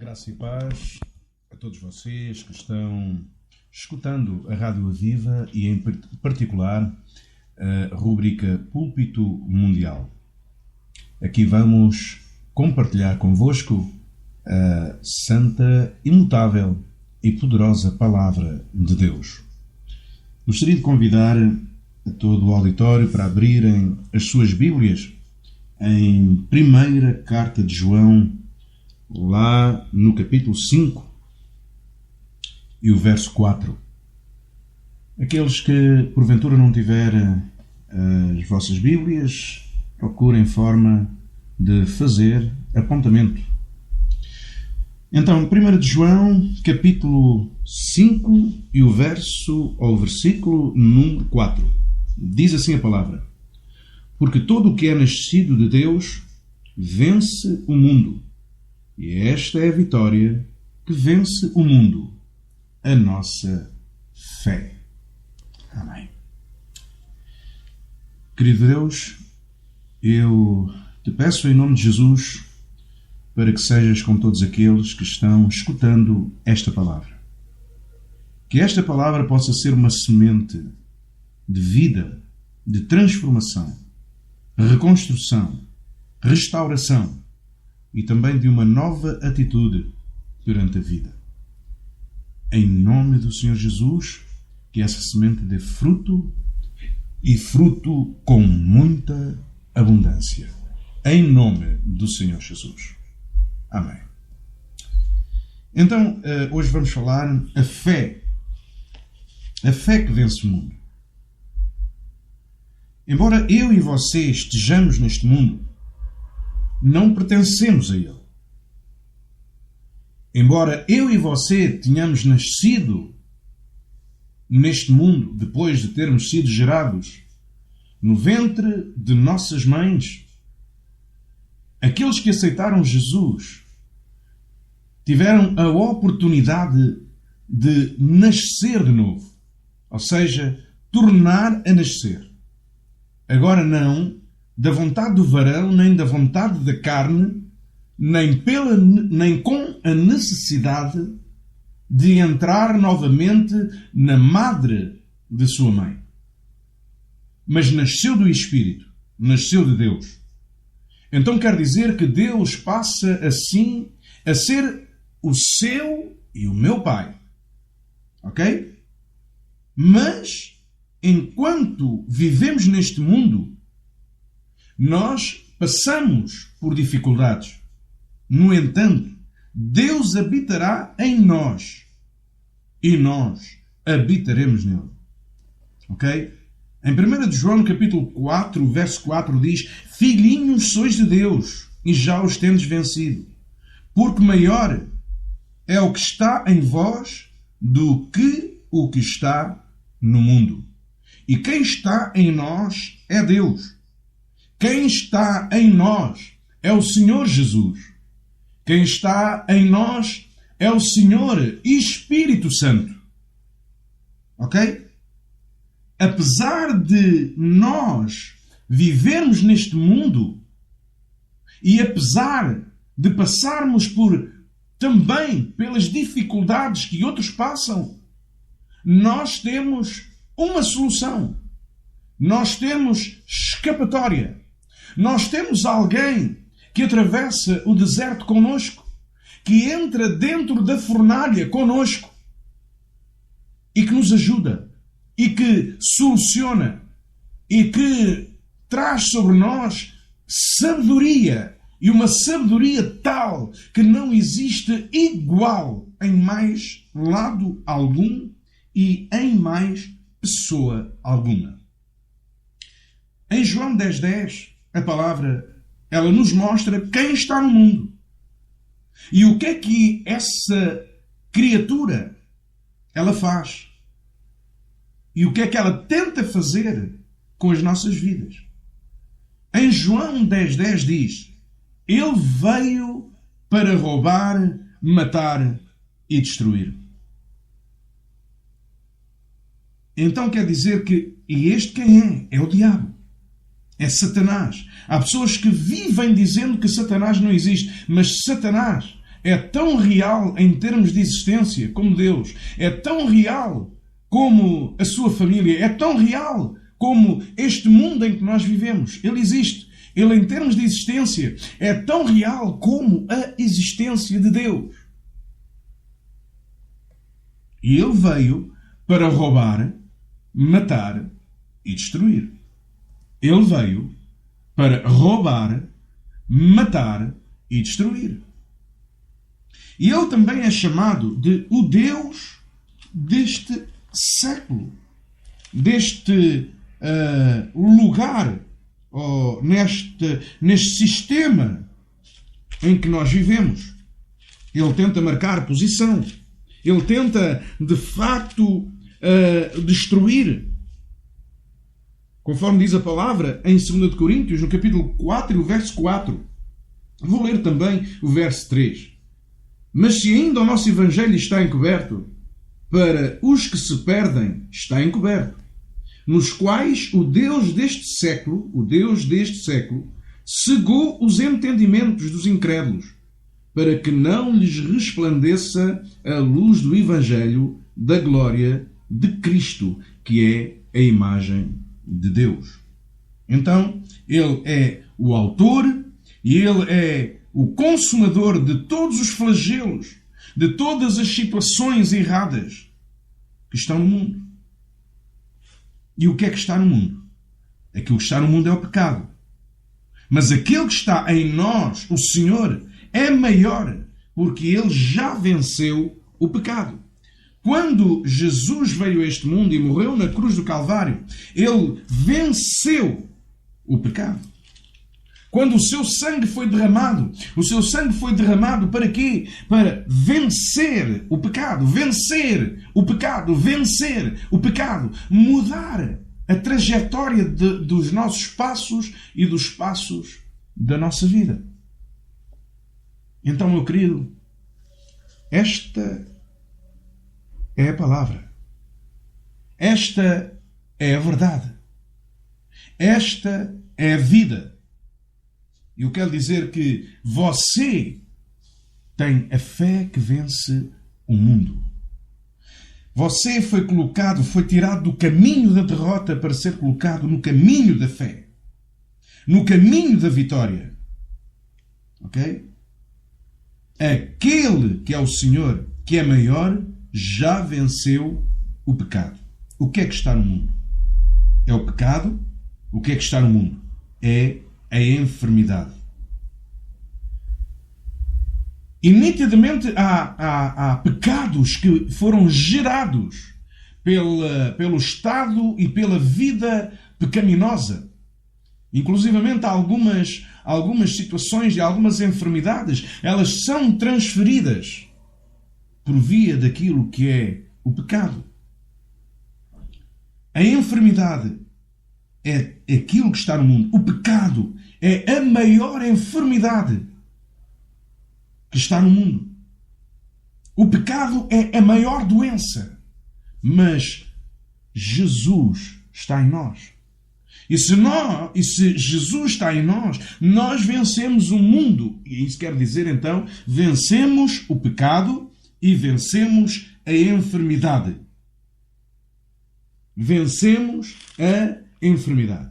Graça e paz a todos vocês que estão escutando a Rádio Aviva e em particular a rubrica Púlpito Mundial. Aqui vamos compartilhar convosco a santa, imutável e poderosa Palavra de Deus. Gostaria de convidar a todo o auditório para abrirem as suas Bíblias em primeira carta de João, lá no capítulo 5 e o verso 4. Aqueles que porventura não tiverem as vossas Bíblias, procurem forma de fazer apontamento. Então, 1 de João, capítulo 5 e o versículo número 4. Diz assim a palavra: Porque todo o que é nascido de Deus vence o mundo. E esta é a vitória que vence o mundo, a nossa fé. Amém. Querido Deus, eu te peço em nome de Jesus para que sejas com todos aqueles que estão escutando esta palavra. Que esta palavra possa ser uma semente de vida, de transformação, reconstrução, restauração e também de uma nova atitude perante a vida. Em nome do Senhor Jesus, que essa semente dê fruto e fruto com muita abundância. Em nome do Senhor Jesus. Amém. Então, hoje vamos falar a fé. A fé que vence o mundo. Embora eu e você estejamos neste mundo, não pertencemos a ele. Embora eu e você tenhamos nascido neste mundo, depois de termos sido gerados no ventre de nossas mães, aqueles que aceitaram Jesus tiveram a oportunidade de nascer de novo. Ou seja, tornar a nascer. Agora não da vontade do varão, nem da vontade da carne, nem com a necessidade de entrar novamente na madre de sua mãe. Mas nasceu do Espírito, nasceu de Deus. Então quer dizer que Deus passa assim a ser o seu e o meu Pai. Ok? Mas, enquanto vivemos neste mundo, nós passamos por dificuldades. No entanto, Deus habitará em nós e nós habitaremos nele. Ok? Em 1 de João, no capítulo 4, verso 4, diz: Filhinhos sois de Deus e já os tendes vencido, porque maior é o que está em vós do que o que está no mundo. E quem está em nós é Deus. Quem está em nós é o Senhor Jesus. Quem está em nós é o Senhor Espírito Santo. Ok? Apesar de nós vivermos neste mundo e apesar de passarmos também pelas dificuldades que outros passam, nós temos uma solução. Nós temos escapatória. Nós temos alguém que atravessa o deserto conosco, que entra dentro da fornalha conosco e que nos ajuda, e que soluciona, e que traz sobre nós sabedoria, e uma sabedoria tal que não existe igual em mais lado algum e em mais pessoa alguma. Em João 10:10, a palavra, ela nos mostra quem está no mundo. E o que é que essa criatura, ela faz. E o que é que ela tenta fazer com as nossas vidas. Em João 10:10 diz: Ele veio para roubar, matar e destruir. Então quer dizer que, e este quem é? É o diabo. É Satanás. Há pessoas que vivem dizendo que Satanás não existe, mas Satanás é tão real em termos de existência como Deus. É tão real como a sua família. É tão real como este mundo em que nós vivemos. Ele existe. Ele, em termos de existência, é tão real como a existência de Deus. E ele veio para roubar, matar e destruir. Ele veio para roubar, matar e destruir. E ele também é chamado de o Deus deste século, deste lugar, ou neste sistema em que nós vivemos. Ele tenta marcar posição. Ele tenta, de facto, destruir. Conforme diz a palavra em 2 de Coríntios, no capítulo 4 e o verso 4. Vou ler também o verso 3. Mas se ainda o nosso Evangelho está encoberto, para os que se perdem está encoberto, nos quais o Deus deste século, cegou os entendimentos dos incrédulos, para que não lhes resplandeça a luz do Evangelho da glória de Cristo, que é a imagem de Deus. Então, ele é o autor e ele é o consumador de todos os flagelos, de todas as situações erradas que estão no mundo. E o que é que está no mundo? Aquilo que está no mundo é o pecado. Mas aquele que está em nós, o Senhor, é maior, porque ele já venceu o pecado. Quando Jesus veio a este mundo e morreu na cruz do Calvário, ele venceu o pecado. Quando o seu sangue foi derramado para quê? Para vencer o pecado, mudar a trajetória dos nossos passos e dos passos da nossa vida. Então, meu querido, esta é a palavra. Esta é a verdade. Esta é a vida. Eu quero dizer que você tem a fé que vence o mundo. Você foi tirado do caminho da derrota para ser colocado no caminho da fé. No caminho da vitória. Ok? Aquele que é o Senhor, que é maior, já venceu o pecado. O que é que está no mundo? É o pecado. O que é que está no mundo? É a enfermidade. E nitidamente há pecados que foram gerados pelo estado e pela vida pecaminosa. Inclusivamente algumas situações e algumas enfermidades, elas são transferidas por via daquilo que é o pecado. A enfermidade é aquilo que está no mundo. O pecado é a maior enfermidade que está no mundo. O pecado é a maior doença. Mas Jesus está em nós. E se Jesus está em nós, nós vencemos o mundo. E isso quer dizer, então, vencemos o pecado e vencemos a enfermidade. Vencemos a enfermidade.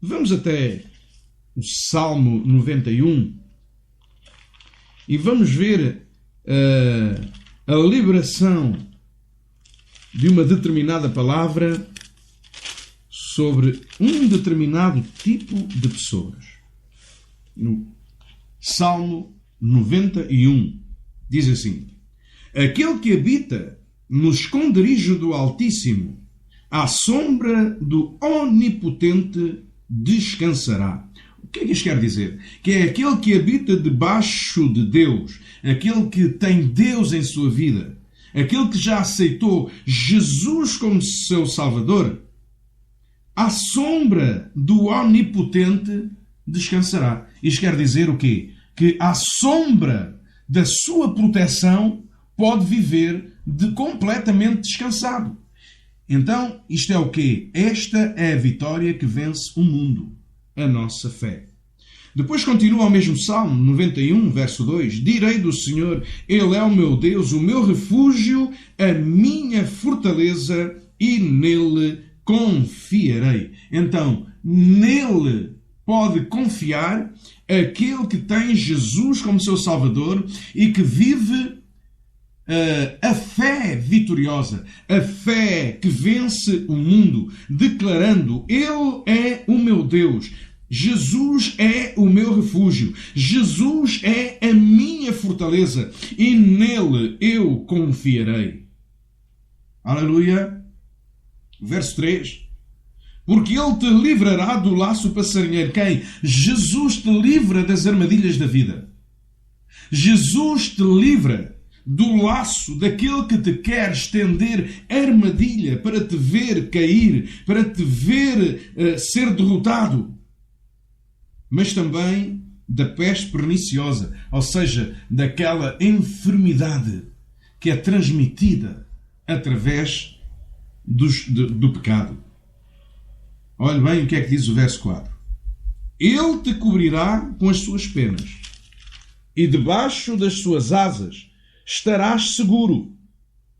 Vamos até o Salmo 91 e vamos ver a liberação de uma determinada palavra sobre um determinado tipo de pessoas. No Salmo 91 diz assim: aquele que habita no esconderijo do Altíssimo, à sombra do Onipotente descansará. O que é que isto quer dizer? Que é aquele que habita debaixo de Deus, aquele que tem Deus em sua vida, aquele que já aceitou Jesus como seu Salvador, à sombra do Onipotente descansará. Isto quer dizer o quê? Que à sombra da sua proteção pode viver completamente descansado. Então, isto é o quê? Esta é a vitória que vence o mundo. A nossa fé. Depois continua o mesmo Salmo 91, verso 2. Direi do Senhor, Ele é o meu Deus, o meu refúgio, a minha fortaleza, e nele confiarei. Então, nele pode confiar aquele que tem Jesus como seu Salvador e que vive a fé vitoriosa, a fé que vence o mundo, declarando: Ele é o meu Deus. Jesus é o meu refúgio. Jesus é a minha fortaleza. E nele eu confiarei. Aleluia. Verso 3. Porque Ele te livrará do laço passarinheiro. Quem? Jesus te livra das armadilhas da vida. Jesus te livra do laço daquele que te quer estender armadilha para te ver cair, para te ver ser derrotado. Mas também da peste perniciosa, ou seja, daquela enfermidade que é transmitida através do pecado. Olhe bem o que é que diz o verso 4. Ele te cobrirá com as suas penas, e debaixo das suas asas estarás seguro.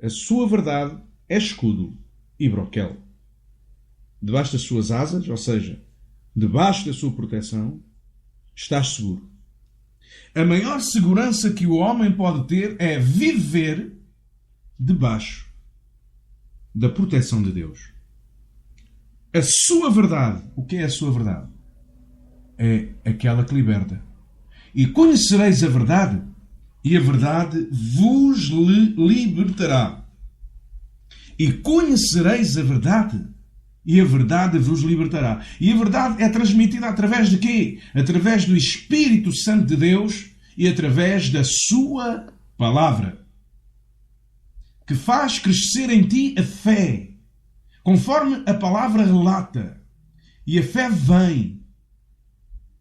A sua verdade é escudo e broquel. Debaixo das suas asas, ou seja, debaixo da sua proteção, estás seguro. A maior segurança que o homem pode ter é viver debaixo da proteção de Deus. A sua verdade, o que é a sua verdade? É aquela que liberta. E conhecereis a verdade, e a verdade vos libertará. E conhecereis a verdade, e a verdade vos libertará. E a verdade é transmitida através de quê? Através do Espírito Santo de Deus e através da sua palavra, que faz crescer em ti a fé, conforme a palavra relata. E a fé vem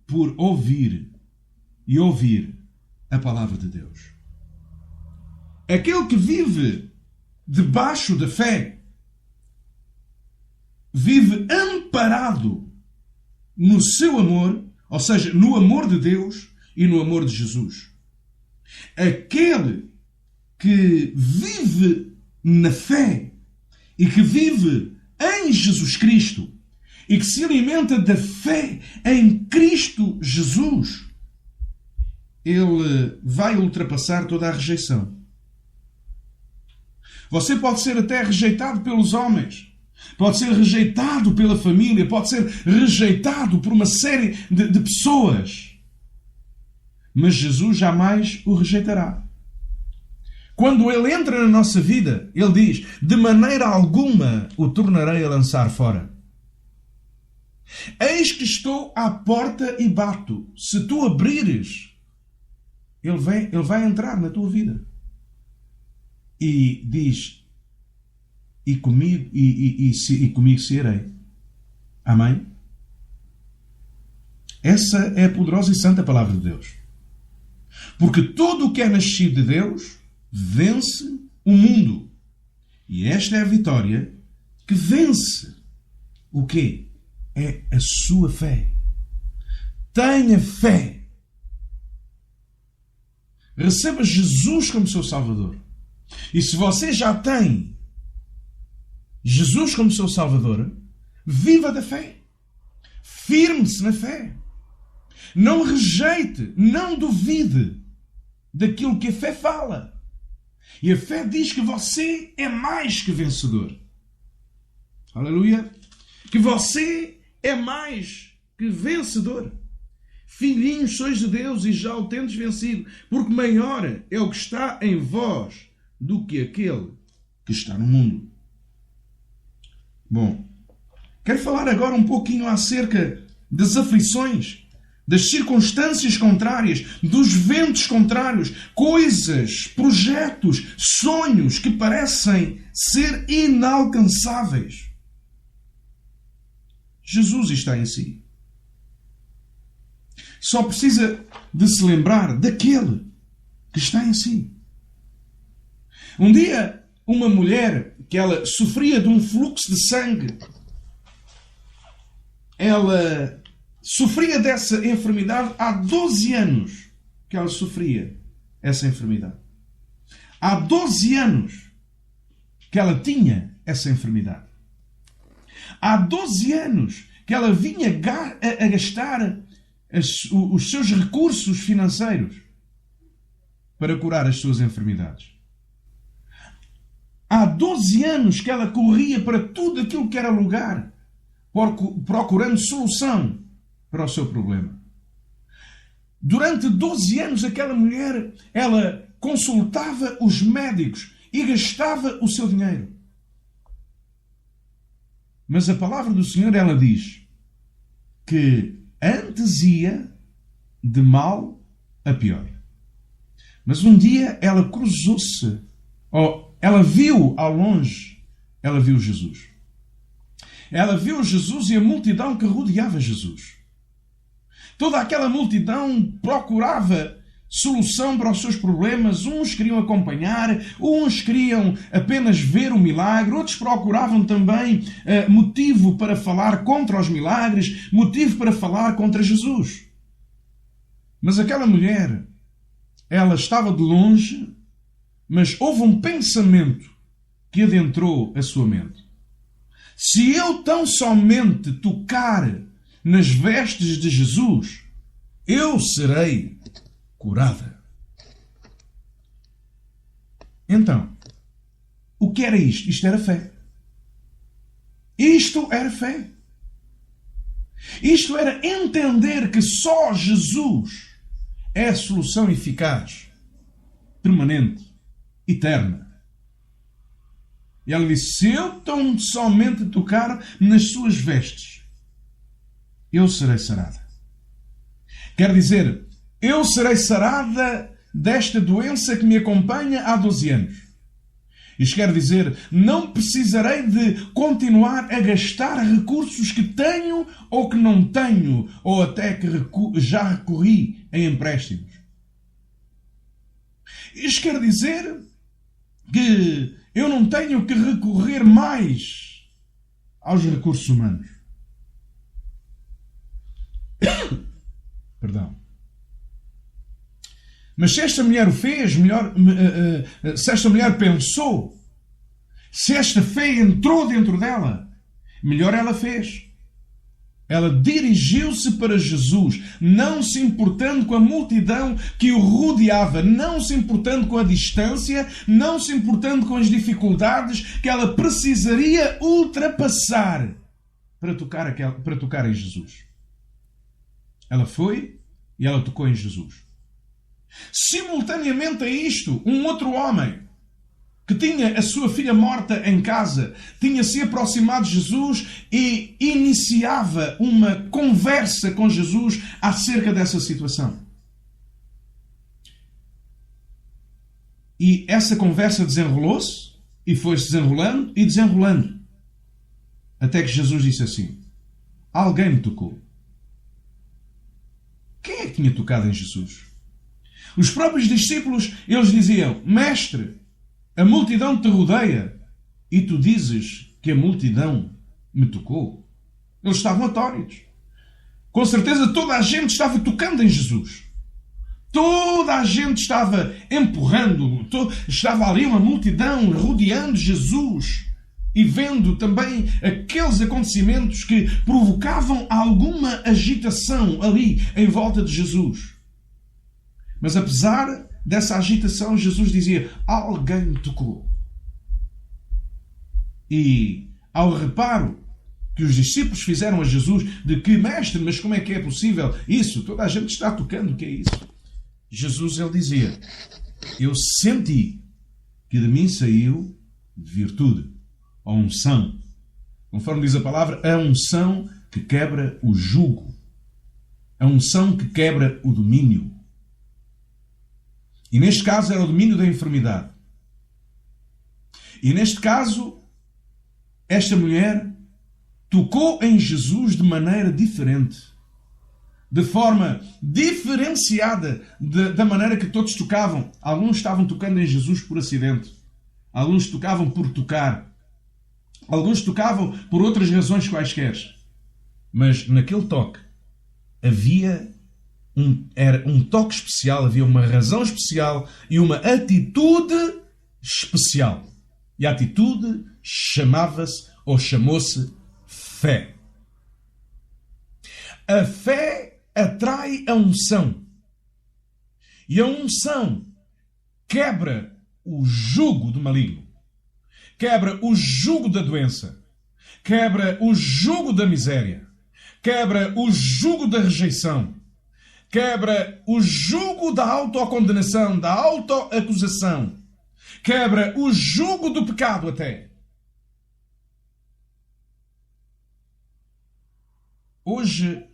por ouvir e ouvir a palavra de Deus. Aquele que vive debaixo da fé vive amparado no seu amor, ou seja, no amor de Deus e no amor de Jesus. Aquele que vive na fé e que vive em Jesus Cristo e que se alimenta da fé em Cristo Jesus, ele vai ultrapassar toda a rejeição. Você pode ser até rejeitado pelos homens, pode ser rejeitado pela família, pode ser rejeitado por uma série de pessoas, mas Jesus jamais o rejeitará. Quando Ele entra na nossa vida, Ele diz: de maneira alguma o tornarei a lançar fora. Eis que estou à porta e bato. Se tu abrires, Ele vai entrar na tua vida. E diz: e comigo serei. Amém? Essa é a poderosa e santa palavra de Deus. Porque tudo o que é nascido de Deus vence o mundo. E esta é a vitória que vence o quê? É a sua fé. Tenha fé. Receba Jesus como seu Salvador. E se você já tem Jesus como seu Salvador, viva da fé. Firme-se na fé. Não rejeite, não duvide daquilo que a fé fala. E a fé diz que você é mais que vencedor. Aleluia. Que você é mais que vencedor. Filhinhos sois de Deus e já o tendes vencido, porque maior é o que está em vós do que aquele que está no mundo. Bom, quero falar agora um pouquinho acerca das aflições, das circunstâncias contrárias, dos ventos contrários, coisas, projetos, sonhos que parecem ser inalcançáveis. Jesus está em si. Só precisa de se lembrar daquele que está em si. Um dia, uma mulher que ela sofria de um fluxo de sangue, ela sofria dessa enfermidade há 12 anos que ela sofria essa enfermidade. Há 12 anos que ela tinha essa enfermidade. Há 12 anos que ela vinha a gastar os seus recursos financeiros para curar as suas enfermidades. Há 12 anos que ela corria para tudo aquilo que era lugar, procurando solução para o seu problema. Durante 12 anos, aquela mulher, ela consultava os médicos e gastava o seu dinheiro. Mas a palavra do Senhor, ela diz que antes ia de mal a pior. Mas um dia ela cruzou-se, ela viu ao longe, ela viu Jesus. Ela viu Jesus e a multidão que rodeava Jesus. Toda aquela multidão procurava solução para os seus problemas. Uns queriam acompanhar, uns queriam apenas ver o milagre, outros procuravam também motivo para falar contra os milagres, motivo para falar contra Jesus. Mas aquela mulher, ela estava de longe, mas houve um pensamento que adentrou a sua mente. Se eu tão somente tocar nas vestes de Jesus, eu serei curada. Então, o que era isto? Isto era fé. Isto era fé. Isto era entender que só Jesus é a solução eficaz, permanente, eterna. E ela disse, se eu tão somente tocar nas suas vestes, eu serei sarada. Quer dizer, eu serei sarada desta doença que me acompanha há 12 anos. Isto quer dizer, não precisarei de continuar a gastar recursos que tenho ou que não tenho, ou até que já recorri em empréstimos. Isto quer dizer que eu não tenho que recorrer mais aos recursos humanos. Perdão. Mas se esta mulher o fez, se esta mulher pensou, se esta fé entrou dentro dela, melhor ela fez. Ela dirigiu-se para Jesus, não se importando com a multidão que o rodeava, não se importando com a distância, não se importando com as dificuldades que ela precisaria ultrapassar para tocar em Jesus. Ela foi e ela tocou em Jesus. Simultaneamente a isto, um outro homem que tinha a sua filha morta em casa, tinha se aproximado de Jesus e iniciava uma conversa com Jesus acerca dessa situação. E essa conversa desenrolou-se e foi-se desenrolando e desenrolando. Até que Jesus disse assim, alguém me tocou. Quem é que tinha tocado em Jesus? Os próprios discípulos, eles diziam, Mestre, a multidão te rodeia e tu dizes que a multidão me tocou. Eles estavam atónitos. Com certeza toda a gente estava tocando em Jesus. Toda a gente estava empurrando, estava ali uma multidão rodeando Jesus e vendo também aqueles acontecimentos que provocavam alguma agitação ali em volta de Jesus. Mas apesar dessa agitação, Jesus dizia, alguém me tocou. E ao reparo que os discípulos fizeram a Jesus de que, mestre, mas como é que é possível isso? Toda a gente está tocando, o que é isso? Jesus, ele dizia, eu senti que de mim saiu virtude, a unção. Conforme diz a palavra, a unção que quebra o jugo. A unção que quebra o domínio. E neste caso era o domínio da enfermidade. E neste caso, esta mulher tocou em Jesus de maneira diferente. De forma diferenciada da maneira que todos tocavam. Alguns estavam tocando em Jesus por acidente. Alguns tocavam por tocar. Alguns tocavam por outras razões quaisquer. Mas naquele toque, havia era um toque especial, havia uma razão especial e uma atitude especial. E a atitude chamava-se ou chamou-se fé. A fé atrai a unção. E a unção quebra o jugo do maligno. Quebra o jugo da doença. Quebra o jugo da miséria. Quebra o jugo da rejeição. Quebra o jugo da autocondenação, da autoacusação. Quebra o jugo do pecado até. Hoje,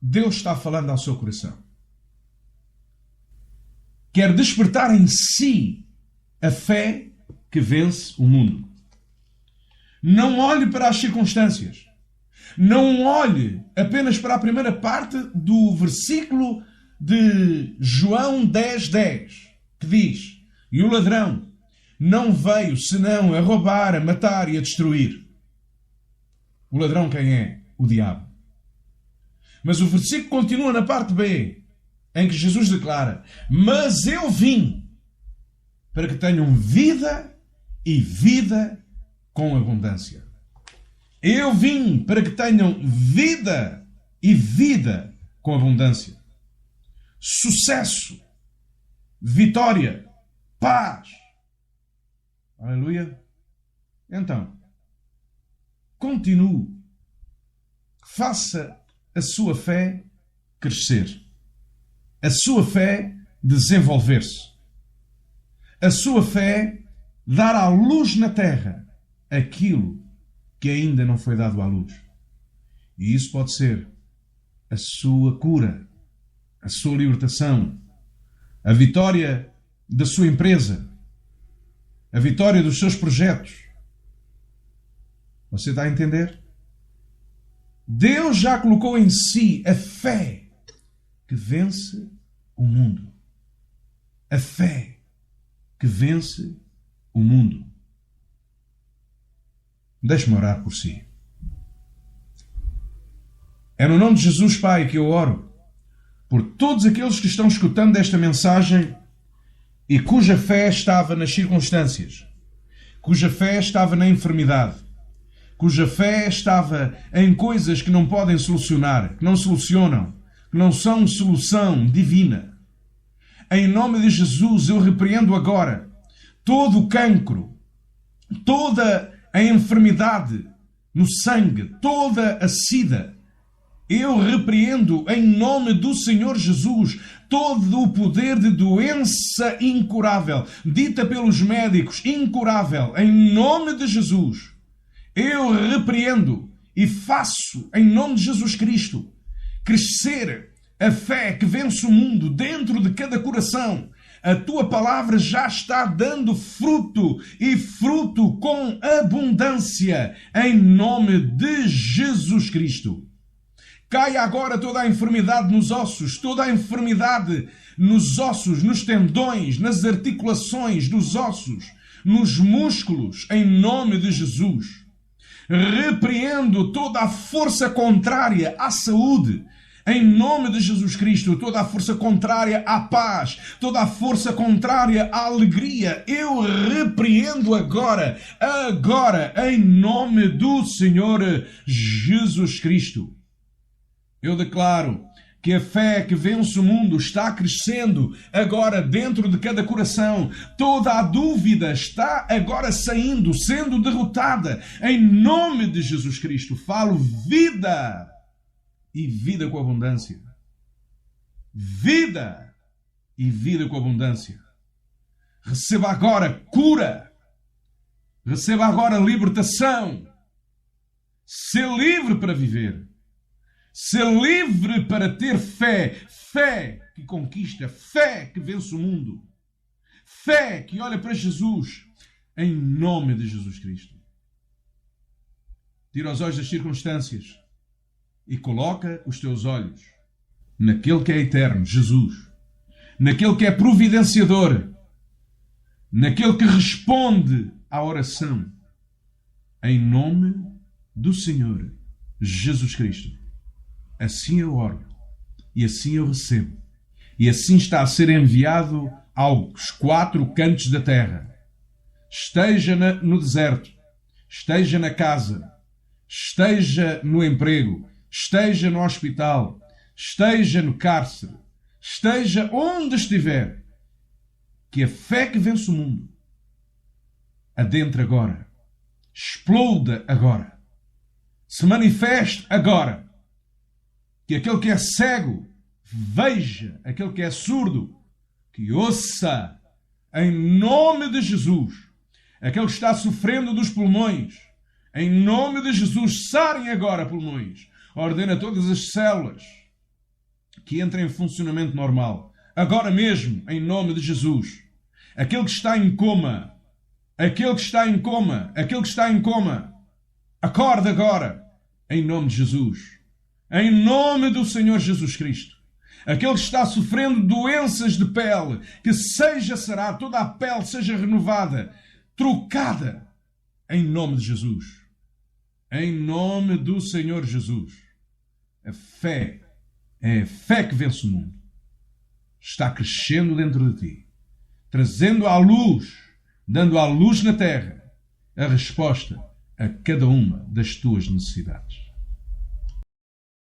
Deus está falando ao seu coração. Quer despertar em si a fé que vence o mundo. Não olhe para as circunstâncias. Não olhe apenas para a primeira parte do versículo de João 10:10, que diz: e o ladrão não veio senão a roubar, a matar e a destruir. O ladrão quem é? O diabo. Mas o versículo continua na parte B, em que Jesus declara: mas eu vim para que tenham vida e vida com abundância. Eu vim para que tenham vida e vida com abundância. Sucesso, vitória, paz. Aleluia. Então, continue. Faça a sua fé crescer. A sua fé desenvolver-se. A sua fé dar à luz na terra aquilo que ainda não foi dado à luz. E isso pode ser a sua cura, a sua libertação, a vitória da sua empresa, a vitória dos seus projetos. Você está a entender? Deus já colocou em si a fé que vence o mundo. A fé que vence o mundo. Deixe-me orar por si. É no nome de Jesus, Pai, que eu oro por todos aqueles que estão escutando esta mensagem e cuja fé estava nas circunstâncias, cuja fé estava na enfermidade, cuja fé estava em coisas que não podem solucionar, que não solucionam, que não são solução divina. Em nome de Jesus, eu repreendo agora todo o cancro, toda a enfermidade no sangue, toda a sida. Eu repreendo em nome do Senhor Jesus todo o poder de doença incurável, dita pelos médicos incurável, em nome de Jesus. Eu repreendo e faço, em nome de Jesus Cristo, crescer a fé que vence o mundo dentro de cada coração. A tua palavra já está dando fruto e fruto com abundância, em nome de Jesus Cristo. Caia agora toda a enfermidade nos ossos, toda a enfermidade nos ossos, nos tendões, nas articulações dos ossos, nos músculos, em nome de Jesus. Repreendo toda a força contrária à saúde, em nome de Jesus Cristo, toda a força contrária à paz, toda a força contrária à alegria, eu repreendo agora, em nome do Senhor Jesus Cristo. Eu declaro que a fé que vence o mundo está crescendo agora dentro de cada coração. Toda a dúvida está agora saindo, sendo derrotada. Em nome de Jesus Cristo, falo vida e vida com abundância. Vida e vida com abundância. Receba agora cura. Receba agora libertação. Ser livre para viver. Ser livre para ter fé. Fé que conquista. Fé que vence o mundo. Fé que olha para Jesus. Em nome de Jesus Cristo. Tira os olhos das circunstâncias e coloca os teus olhos naquele que é eterno, Jesus. Naquele que é providenciador. Naquele que responde à oração. Em nome do Senhor Jesus Cristo. Assim eu oro E assim eu recebo. E assim está a ser enviado aos 4 cantos da terra. Esteja no deserto, esteja na casa, esteja no emprego, esteja no hospital, esteja no cárcere, esteja onde estiver, que a fé que vence o mundo adentre agora, exploda agora, se manifeste agora, que aquele que é cego veja, aquele que é surdo que ouça, em nome de Jesus. Aquele que está sofrendo dos pulmões, em nome de Jesus, sarem agora pulmões. Ordena todas as células que entrem em funcionamento normal. Agora mesmo, em nome de Jesus. Aquele que está em coma, aquele que está em coma, aquele que está em coma, acorda agora, em nome de Jesus. Em nome do Senhor Jesus Cristo. Aquele que está sofrendo doenças de pele, que seja sarado, toda a pele seja renovada, trocada, em nome de Jesus. Em nome do Senhor Jesus. A fé é a fé que vence o mundo. Está crescendo dentro de ti, trazendo à luz, dando à luz na terra, a resposta a cada uma das tuas necessidades.